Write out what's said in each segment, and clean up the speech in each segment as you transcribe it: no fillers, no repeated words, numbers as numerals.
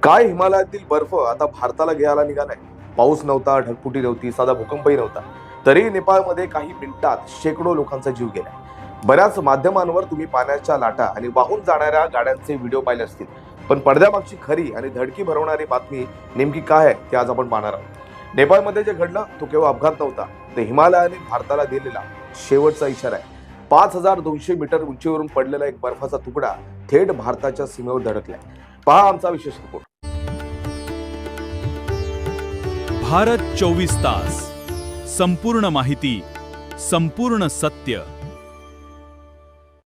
काय हिमालयातील बर्फ आता भारताला घ्यायला निघालाय? पाऊस नव्हता, ढगफुटी नव्हती, साधा भूकंपही नव्हता, तरी नेपाळमध्ये काही मिनिटात शेकडो लोकांचा जीव गेलाय. बऱ्याच माध्यमांवर तुम्ही पाण्याच्या लाटा आणि वाहून जाणाऱ्या गाड्यांचे व्हिडिओ पाहिले असतील, पण पडद्यामागची खरी आणि धडकी भरवणारी बातमी नेमकी काय आहे ते आज आपण पाहणार आहोत. नेपाळमध्ये जे घडलं तो केवळ अपघात नव्हता, ते हिमालयाने भारताला दिलेला शेवटचा इशारा आहे. 5200 मीटर उंचीवरून पडलेला एक बर्फाचा तुकडा थेट भारताच्या सीमेवर धडकलाय. पहा आमचा विशेष रिपोर्ट. भारत 24 तास, संपूर्ण माहिती, संपूर्ण सत्य.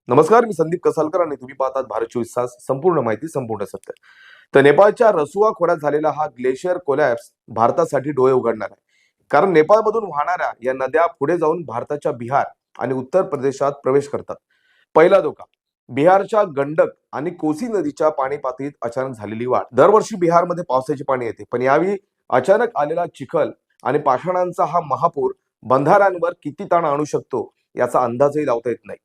नमस्कार, मी संदीप कसालकर आणि तुम्ही पाहतात भारत 24 तास, संपूर्ण माहिती, संपूर्ण सत्य. तर नेपाळच्या रसुआ खोऱ्यात झालेला हा ग्लेशियर कोलॅप्स भारतासाठी डोळे उघडणार आहे. कारण नेपाळमधून वाहणाऱ्या या नद्या पुढे जाऊन भारताच्या बिहार आणि उत्तर प्रदेशात प्रवेश करतात. पहिला धोका, बिहारच्या गंडक आणि कोसी नदीच्या पाणी पातळीत अचानक झालेली वाढ. दरवर्षी बिहारमध्ये पावसाचे पाणी येते, पण यावेळी अचानक आलेला चिखल आणि पाषाणांचा हा महापूर बंधाऱ्यांवर किती ताण आणू शकतो याचा अंदाजही लावता येत नाही.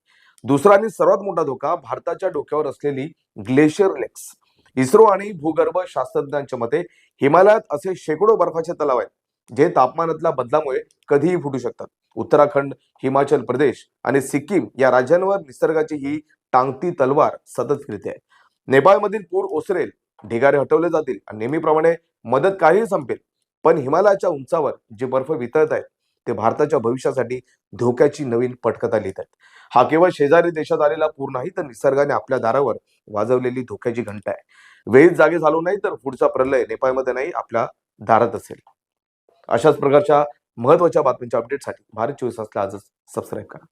दुसरा आणि सर्वात मोठा धोका, भारताच्या डोक्यावर असलेली ग्लेशियर लेक्स. इस्रो आणि भूगर्भ शास्त्रज्ञांच्या मते हिमालयात असे शेकडो बर्फाचे तलाव आहेत जे तापमानातल्या बदलामुळे कधीही फुटू शकतात. उत्तराखंड, हिमाचल प्रदेश आणि सिक्कीम या राज्यांवर निसर्गाची ही टांगती तलवार सतत फिरते आहे. नेपाळमधील पूर ओसरेल, ढिगारे हटवले जातील आणि नेहमीप्रमाणे मदत काहीही संपेल, पण हिमालयाच्या उंचावर जे बर्फ वितळत आहेत ते भारताच्या भविष्यासाठी धोक्याची नवीन पटकथा लिहित आहेत. हा केवळ शेजारी देशात आलेला पूर नाही, तर निसर्गाने आपल्या दारावर वाजवलेली धोक्याची घंटा आहे. वेळीच जागे झालो नाही तर पुढचा प्रलय नेपाळमध्ये नाही, आपल्या दारात असेल. अशाच प्रकारच्या महत्त्वाच्या बातम्यांच्या अपडेटसाठी भारत 24 तासला आजच सबस्क्राईब करा.